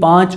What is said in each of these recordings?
5,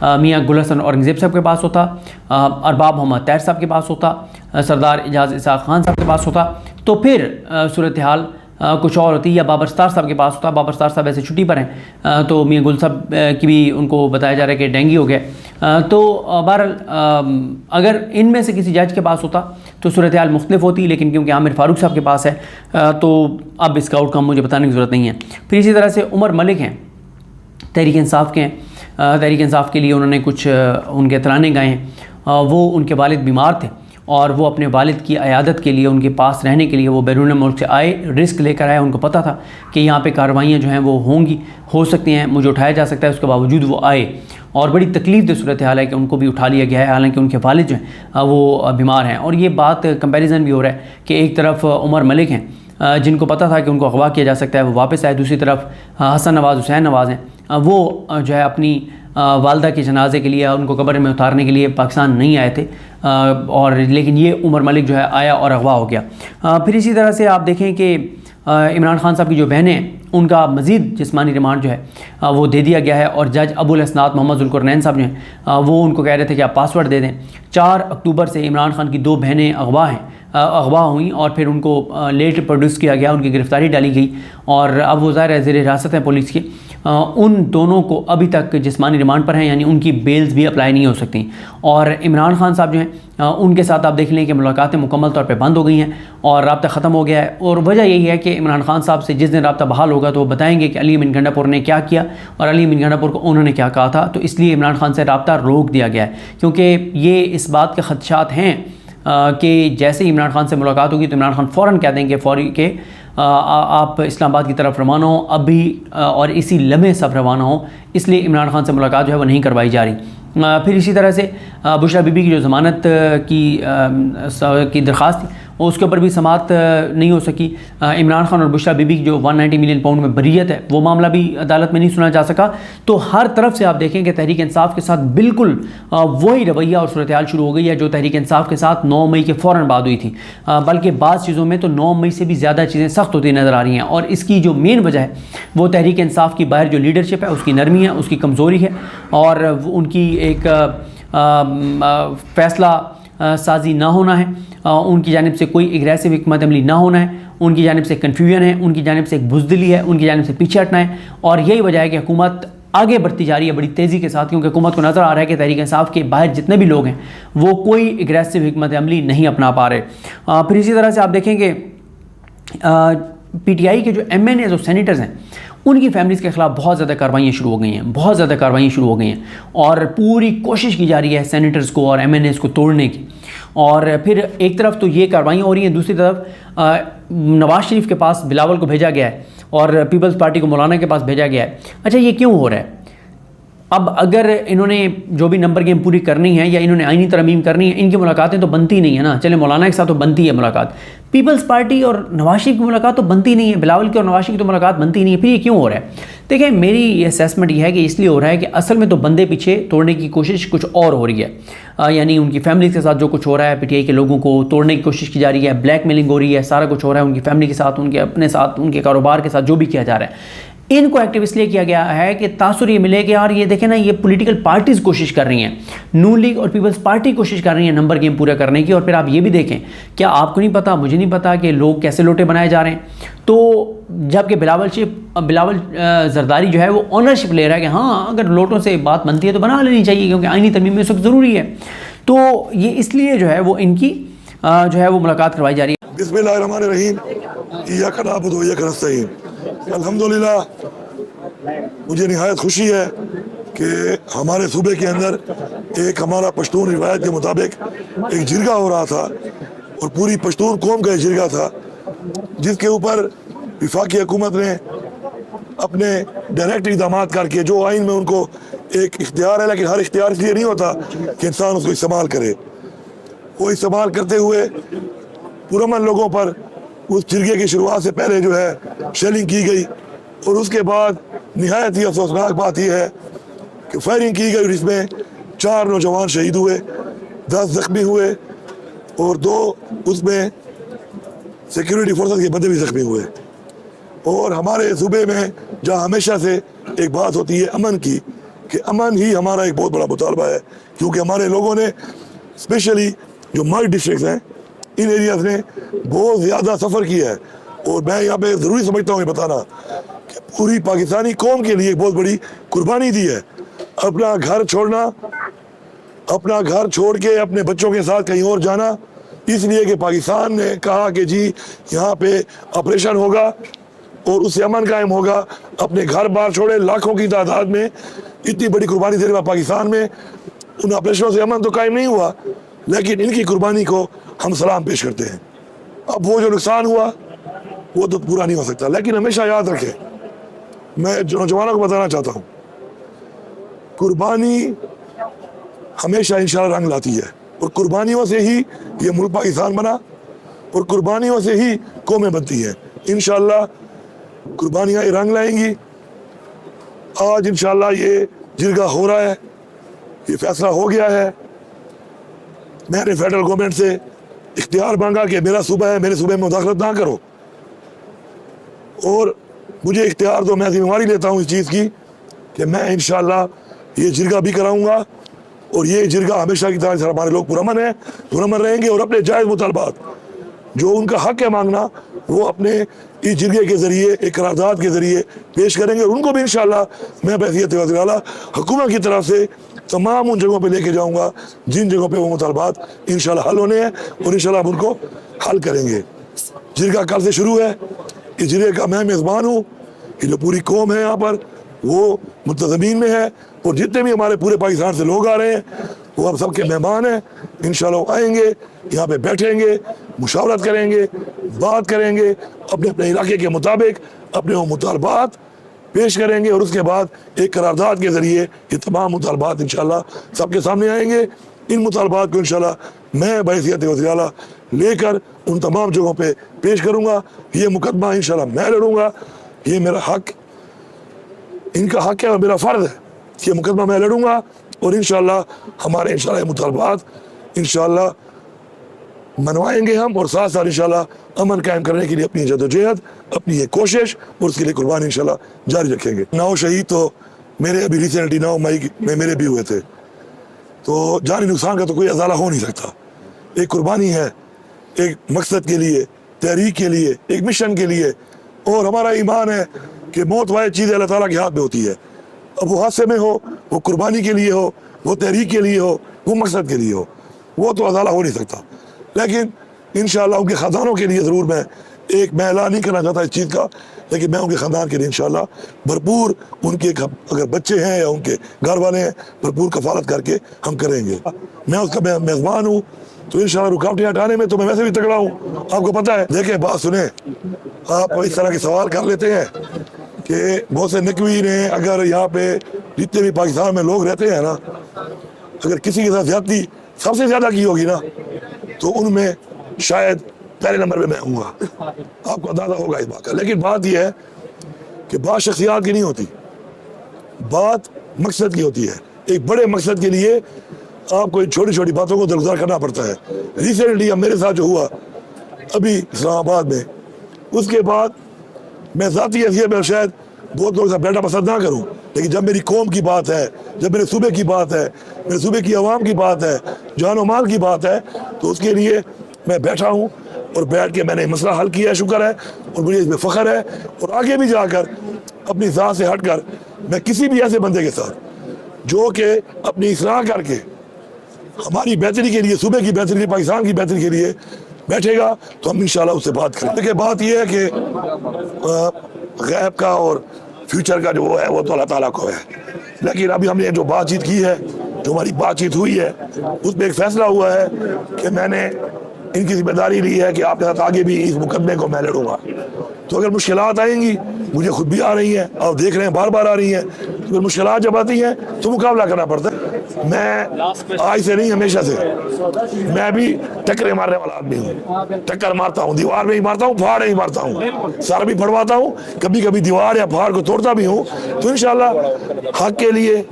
میاں گل حسن اورنگزیب صاحب کے پاس ہوتا، ارباب محمد طاہر صاحب کے پاس ہوتا، سردار اعجاز اسحاق خان صاحب کے پاس ہوتا، تو پھر صورتحال کچھ اور ہوتی، یا بابر ستار صاحب کے پاس ہوتا۔ بابر ستار صاحب ایسے چھٹی پر ہیں، تو میاں گل صاحب کی بھی ان کو بتایا جا رہا ہے کہ ڈینگی ہو گیا۔ تو بہرحال اگر ان میں سے کسی جج کے پاس ہوتا تو صورتحال مختلف ہوتی، لیکن کیونکہ عامر فاروق صاحب کے پاس ہے تو اب اس کا آؤٹ کم مجھے بتانے کی ضرورت نہیں ہے۔ پھر اسی طرح سے عمر ملک ہیں، تحریک انصاف کے ہیں، تحریک انصاف کے لیے انہوں نے کچھ ان کے ترانے گائے ہیں۔ وہ ان کے والد بیمار تھے اور وہ اپنے والد کی عیادت کے لیے، ان کے پاس رہنے کے لیے وہ بیرون ملک سے آئے، رسک لے کر آئے۔ ان کو پتہ تھا کہ یہاں پہ کارروائیاں جو ہیں وہ ہو سکتی ہیں، مجھے اٹھایا جا سکتا ہے، اس کے باوجود وہ آئے، اور بڑی تکلیف دہ صورتحال ہے کہ ان کو بھی اٹھا لیا گیا ہے، حالانکہ ان کے والد جو ہیں وہ بیمار ہیں۔ اور یہ بات کمپیریزن بھی ہو رہا ہے کہ ایک طرف عمر ملک ہیں جن کو پتہ تھا کہ ان کو اغوا کیا جا سکتا ہے، وہ واپس آئے، دوسری طرف حسن نواز حسین نواز ہیں، وہ جو ہے اپنی والدہ کے جنازے کے لیے، ان کو قبر میں اتارنے کے لیے پاکستان نہیں آئے تھے، اور لیکن یہ عمر ملک جو ہے آیا اور اغوا ہو گیا۔ پھر اسی طرح سے آپ دیکھیں کہ عمران خان صاحب کی جو بہنیں ہیں ان کا مزید جسمانی ریمانڈ جو ہے وہ دے دیا گیا ہے، اور جج ابو الاسناد محمد ذوالقرنین صاحب جو ہیں وہ ان کو کہہ رہے تھے کہ آپ پاسورڈ دے دیں۔ 4 اکتوبر سے عمران خان کی 2 بہنیں اغوا ہوئیں، اور پھر ان کو لیٹ پروڈیوس کیا گیا، ان کی گرفتاری ڈالی گئی، اور اب وہ ظاہر ہے زیر حراست ہیں پولیس کے۔ ان دونوں کو ابھی تک جسمانی ریمانڈ پر ہیں، یعنی ان کی بیلز بھی اپلائی نہیں ہو سکتی، اور عمران خان صاحب جو ہیں ان کے ساتھ آپ دیکھ لیں کہ ملاقاتیں مکمل طور پہ بند ہو گئی ہیں اور رابطہ ختم ہو گیا ہے۔ اور وجہ یہی ہے کہ عمران خان صاحب سے جس دن رابطہ بحال ہوگا تو وہ بتائیں گے کہ علی امین گنڈا پور نے کیا کیا اور علی امین گنڈا پور کو انہوں نے کیا کہا تھا، تو اس لیے عمران خان سے رابطہ روک دیا گیا ہے، کیونکہ یہ اس بات کے خدشات ہیں کہ جیسے ہی عمران خان سے ملاقات ہوگی تو عمران خان فوراً کہہ دیں گے کہ آپ اسلام آباد کی طرف روانہ ہوں ابھی، اور اسی لمحے سب روانہ ہوں، اس لیے عمران خان سے ملاقات جو ہے وہ نہیں کروائی جا رہی۔ پھر اسی طرح سے بشرا بی بی کی جو ضمانت کی درخواست تھی اس کے اوپر بھی سماعت نہیں ہو سکی۔ عمران خان اور بشرا بی بی کی جو 190 ملین پاؤنڈ میں بریت ہے وہ معاملہ بھی عدالت میں نہیں سنا جا سکا۔ تو ہر طرف سے آپ دیکھیں کہ تحریک انصاف کے ساتھ بالکل وہی رویہ اور صورتحال شروع ہو گئی ہے جو تحریک انصاف کے ساتھ 9 مئی کے فوراً بعد ہوئی تھی، بلکہ بعض چیزوں میں تو 9 مئی سے بھی زیادہ چیزیں سخت ہوتی نظر آ رہی ہیں، اور اس کی جو مین وجہ ہے وہ تحریک انصاف کی باہر جو لیڈرشپ ہے اس کی نرمی ہے، اس کی کمزوری ہے، اور ان کی ایک فیصلہ سازی نہ ہونا ہے، ان کی جانب سے کوئی اگریسو حکمت عملی نہ ہونا ہے، ان کی جانب سے کنفیوژن ہے، ان کی جانب سے ایک بزدلی ہے، ان کی جانب سے پیچھے ہٹنا ہے، اور یہی وجہ ہے کہ حکومت آگے بڑھتی جا رہی ہے بڑی تیزی کے ساتھ، کیونکہ حکومت کو نظر آ رہا ہے کہ تحریک انصاف کے باہر جتنے بھی لوگ ہیں وہ کوئی اگریسو حکمت عملی نہیں اپنا پا رہے۔ پھر اسی طرح سے آپ دیکھیں کہ پی ٹی آئی کے جو ایم این ایز اور سینیٹرز ہیں ان کی فیملیز کے خلاف بہت زیادہ کارروائیاں شروع ہو گئی ہیں، بہت زیادہ کارروائیاں شروع ہو گئی ہیں، اور پوری کوشش کی جا رہی ہے سینیٹرز کو اور ایم این ایز کو توڑنے کی۔ اور پھر ایک طرف تو یہ کارروائیاں ہو رہی ہیں، دوسری طرف نواز شریف کے پاس بلاول کو بھیجا گیا ہے اور پیپلز پارٹی کو مولانا کے پاس بھیجا گیا ہے۔ اچھا یہ کیوں ہو رہا ہے؟ اب اگر انہوں نے جو بھی نمبر گیم پوری کرنی ہے یا انہوں نے آئینی ترمیم کرنی ہے، ان کی ملاقاتیں تو بنتی نہیں ہے نا۔ چلے مولانا کے ساتھ تو بنتی ہے ملاقات، پیپلز پارٹی اور نواز شریف کی ملاقات تو بنتی نہیں ہے، بلاول کی اور نواز شریف کی تو ملاقات بنتی نہیں ہے۔ پھر یہ کیوں ہو رہا ہے؟ دیکھیں میری یہ اسیسمنٹ یہ ہے کہ اس لیے ہو رہا ہے کہ اصل میں تو بندے پیچھے توڑنے کی کوشش کچھ اور ہو رہی ہے، یعنی ان کی فیملی کے ساتھ جو کچھ ہو رہا ہے، پی ٹی آئی کے لوگوں کو توڑنے کی کوشش کی جا رہی ہے، بلیک میلنگ ہو رہی ہے، سارا کچھ ہو رہا ہے ان کی فیملی کے ساتھ، ان کے اپنے ساتھ، ان کے کاروبار کے ساتھ جو بھی کیا جا رہا ہے۔ ان کو ایکٹیو اس لیے کیا گیا ہے کہ تاثر یہ ملے کہ یار یہ دیکھیں نا، یہ پولیٹیکل پارٹیز کوشش کر رہی ہیں، نون لیگ اور پیپلز پارٹی کوشش کر رہی ہیں نمبر گیم پورا کرنے کی۔ اور پھر آپ یہ بھی دیکھیں، کیا آپ کو نہیں پتا، مجھے نہیں پتا کہ لوگ کیسے لوٹے بنائے جا رہے ہیں؟ تو جب کہ بلاول زرداری جو ہے وہ اونرشپ لے رہا ہے کہ ہاں اگر لوٹوں سے بات بنتی ہے تو بنا لینی چاہیے، کیونکہ آئینی ترمیم میں اس وقت ضروری ہے۔ تو یہ اس لیے جو ہے وہ ان کی جو ہے وہ ملاقات کروائی جا رہی ہے۔ بسم اللہ الرحمن الرحیم، ایاک نعبد و ایاک نستعین۔ الحمدللہ مجھے نہایت خوشی ہے کہ ہمارے صوبے کے اندر ایک ہمارا پشتون روایت کے مطابق ایک جرگہ ہو رہا تھا، اور پوری پشتون قوم کا ایک جرگہ تھا، جس کے اوپر وفاقی حکومت نے اپنے ڈائریکٹ اقدامات کر کے، جو آئین میں ان کو ایک اختیار ہے، لیکن ہر اختیار اس لیے نہیں ہوتا کہ انسان اس کو استعمال کرے، وہ استعمال کرتے ہوئے پرامن لوگوں پر اس جرگے کی شروعات سے پہلے جو ہے شیلنگ کی گئی، اور اس کے بعد نہایت ہی افسوسناک بات یہ ہے کہ فائرنگ کی گئی، جس میں 4 نوجوان شہید ہوئے، 10 زخمی ہوئے، اور 2 اس میں سیکیورٹی فورسز کے بندے بھی زخمی ہوئے۔ اور ہمارے صوبے میں جہاں ہمیشہ سے ایک بات ہوتی ہے امن کی، کہ امن ہی ہمارا ایک بہت بڑا مطالبہ ہے، کیونکہ ہمارے لوگوں نے اسپیشلی جو مرڈ ڈسٹرکٹس ہیں ان ایریاز نے بہت زیادہ سفر کیا ہے، اور میں یہاں پہ ضروری سمجھتا ہوں یہ بتانا کہ پوری پاکستانی قوم کے لیے ایک بہت بڑی قربانی دی ہے، اپنا گھر چھوڑنا، اپنا گھر چھوڑ کے اپنے بچوں کے ساتھ کہیں اور جانا، اس لیے کہ پاکستان نے کہا کہ جی یہاں پہ آپریشن ہوگا اور اس سے امن قائم ہوگا، اپنے گھر باہر چھوڑے لاکھوں کی تعداد میں، اتنی بڑی قربانی دینے والا پاکستان میں ان آپریشنوں سے امن تو قائم نہیں ہوا، لیکن ان کی قربانی کو ہم سلام پیش کرتے ہیں۔ اب وہ جو نقصان ہوا وہ تو پورا نہیں ہو سکتا، لیکن ہمیشہ یاد رکھیں، میں نوجوانوں کو بتانا چاہتا ہوں، قربانی ہمیشہ انشاءاللہ رنگ لاتی ہے، اور قربانیوں سے ہی یہ ملک پاکستان بنا، اور قربانیوں سے ہی قومیں بنتی ہیں۔ انشاءاللہ قربانیاں یہ رنگ لائیں گی۔ آج انشاءاللہ یہ جرگہ ہو رہا ہے، یہ فیصلہ ہو گیا ہے۔ میں نے فیڈرل گورنمنٹ سے اختیار مانگا کہ میرا صوبہ ہے، میرے صوبے میں مداخلت نہ کرو، اور مجھے اختیار دو، میں ذمہ داری لیتا ہوں اس چیز کی کہ میں انشاءاللہ یہ جرگہ بھی کراؤں گا، اور یہ جرگہ ہمیشہ کی طرح ہمارے لوگ پرامن ہیں، پرامن رہیں گے، اور اپنے جائز مطالبات جو ان کا حق ہے مانگنا وہ اپنے اس جرگے کے ذریعے، ایک قرارداد کے ذریعے پیش کریں گے، اور ان کو بھی انشاءاللہ میں بحیثیت وزیر اعلیٰ حکومت کی طرف سے تمام ان جگہوں پہ لے کے جاؤں گا جن جگہوں پہ وہ مطالبات انشاءاللہ حل ہونے ہیں، اور انشاءاللہ ہم ان کو حل کریں گے۔ جرگہ کل سے شروع ہے، اس جرگے کا میں میزبان ہوں، یہ جو پوری قوم ہے یہاں پر وہ منتظمین میں ہے، اور جتنے بھی ہمارے پورے پاکستان سے لوگ آ رہے ہیں وہ ہم سب کے مہمان ہیں۔ انشاءاللہ وہ آئیں گے، یہاں پہ بیٹھیں گے، مشاورت کریں گے، بات کریں گے، اپنے اپنے علاقے کے مطابق اپنے وہ مطالبات پیش کریں گے، اور اس کے بعد ایک قرارداد کے ذریعے یہ تمام مطالبات انشاءاللہ سب کے سامنے آئیں گے۔ ان مطالبات کو انشاءاللہ میں بحیثیت وزیر اعلیٰ لے کر ان تمام جگہوں پہ پیش کروں گا۔ یہ مقدمہ انشاءاللہ میں لڑوں گا، یہ میرا حق، ان کا حق ہے اور میرا فرض ہے، یہ مقدمہ میں لڑوں گا، اور انشاءاللہ ہمارے انشاءاللہ یہ مطالبات انشاءاللہ منوائیں گے ہم، اور ساتھ ساتھ انشاءاللہ امن قائم کرنے کے لیے اپنی جدوجہد، اپنی یہ کوشش اور اس کے لیے قربانی انشاءاللہ جاری رکھیں گے۔ 9 شہید تو میرے ابھی ریسنٹلی 9 مئی میں میرے بھی ہوئے تھے، تو جانی نقصان کا تو کوئی ازالہ ہو نہیں سکتا۔ ایک قربانی ہے ایک مقصد کے لیے، تحریک کے لیے، ایک مشن کے لیے، اور ہمارا ایمان ہے کہ موت واحد چیز اللہ تعالیٰ کے ہاتھ میں ہوتی ہے، اب وہ حادثے میں ہو، وہ قربانی کے لیے ہو، وہ تحریک کے لیے ہو، وہ مقصد کے لیے ہو، وہ تو ازالہ ہو نہیں سکتا۔ لیکن انشاءاللہ ان کے خاندانوں کے لیے ضرور میں اعلان نہیں کرنا چاہتا اس چیز کا، لیکن میں ان کے خاندان کے لیے انشاءاللہ بھرپور، ان کے اگر بچے ہیں یا ان کے گھر والے ہیں، بھرپور کفالت کر کے ہم کریں گے۔ میں اس کا میزبان ہوں، تو انشاءاللہ رکاوٹیں ہٹانے میں تو میں ویسے بھی تگڑا ہوں، آپ کو پتہ ہے۔ دیکھیں بات سنیں، آپ اس طرح کے سوال کر لیتے ہیں کہ بہت سے نکوین ہیں، اگر یہاں پہ جتنے بھی پاکستان میں لوگ رہتے ہیں نا، اگر کسی کے ساتھ زیادتی سب سے زیادہ کی ہوگی نا تو ان میں شاید پہلے نمبر پہ میں ہوں گا، آپ کو اندازہ ہوگا اس بات کا۔ لیکن بات یہ ہے کہ بات شخصیات کی نہیں ہوتی، بات مقصد کی ہوتی ہے۔ ایک بڑے مقصد کے لیے آپ کو چھوٹی چھوٹی باتوں کو درگزر کرنا پڑتا ہے۔ ریسنٹلی اب میرے ساتھ جو ہوا ابھی اسلام آباد میں، اس کے بعد میں ذاتی حیثیت میں شاید بہت لوگوں سے بیٹھنا پسند نہ کروں، لیکن جب میری قوم کی بات ہے، جب میرے صوبے کی بات ہے، میرے صوبے کی عوام کی بات ہے، جان و مال کی بات ہے، تو اس کے لیے میں بیٹھا ہوں، اور بیٹھ کے میں نے مسئلہ حل کیا ہے، شکر ہے، اور مجھے اس میں فخر ہے۔ اور آگے بھی جا کر اپنی ذات سے ہٹ کر میں کسی بھی ایسے بندے کے ساتھ جو کہ اپنی اصلاح کر کے ہماری بہتری کے لیے، صوبے کی بہتری کے لیے، پاکستان کی بہتری کے لیے بیٹھے گا، تو ہم انشاءاللہ اس سے بات کریں گے۔ بات یہ ہے کہ غیب کا اور فیوچر کا جو ہے وہ تو اللہ تعالیٰ کو ہے، لیکن ابھی ہم نے جو بات چیت کی ہے، جو ہماری بات چیت ہوئی ہے، اس میں ایک فیصلہ ہوا ہے کہ میں نے ان کی ذمہ داری لی ہے کہ آپ کے ساتھ آگے بھی اس مقدمے کو میں لڑوں گا۔ تو اگر مشکلات آئیں گی، مجھے خود بھی آ رہی ہیں، آپ دیکھ رہے ہیں بار بار آ رہی ہیں، اگر مشکلات جب آتی ہیں تو مقابلہ کرنا پڑتا ہے۔ میں آج سے نہیں، ہمیشہ سے میں بھی ٹکرے مارنے والا آدمی ہوں، ٹکر مارتا ہوں، دیوار میں ہی مارتا ہوں، پہاڑ ہی مارتا ہوں، سر بھی پھڑواتا ہوں، کبھی کبھی دیوار یا پہاڑ کو توڑتا بھی ہوں۔ تو انشاءاللہ حق کے لیے،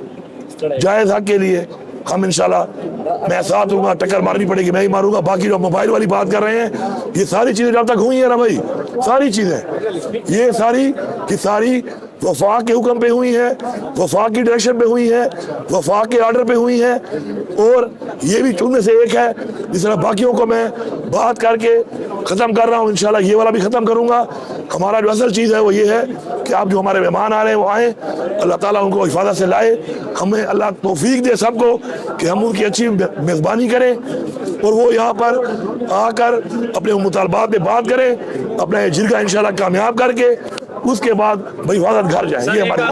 جائز حق کے لیے ہم انشاءاللہ میں ساتھ ہوں گا، ٹکر مارنی پڑے گی میں ہی ماروں گا. باقی جو موبائل والی بات کر رہے ہیں یہ ساری چیزیں جب تک ہوئی ہیں نا بھائی، ساری چیزیں یہ ساری کی ساری وفاق کے حکم پہ ہوئی ہیں، وفاق کی ڈائریکشن پہ ہوئی ہیں، وفاق کے آرڈر پہ ہوئی ہیں. اور یہ بھی چننے سے ایک ہے. جس طرح باقیوں کو میں بات کر کے ختم کر رہا ہوں، انشاءاللہ یہ والا بھی ختم کروں گا. ہمارا جو اصل چیز ہے وہ یہ ہے کہ آپ جو ہمارے مہمان آ رہے ہیں وہ آئیں، اللہ تعالیٰ ان کو حفاظت سے لائے. ہمیں اللہ توفیق دے سب کو کہ ہم ان کی اچھی میزبانی کریں اور وہ یہاں پر آ کر اپنے مطالبات پہ بات کریں، اپنا یہ جرگہ انشاءاللہ کامیاب کر کے اس کے بعد بھائی حفاظت گھر جائیں. یہ ہماری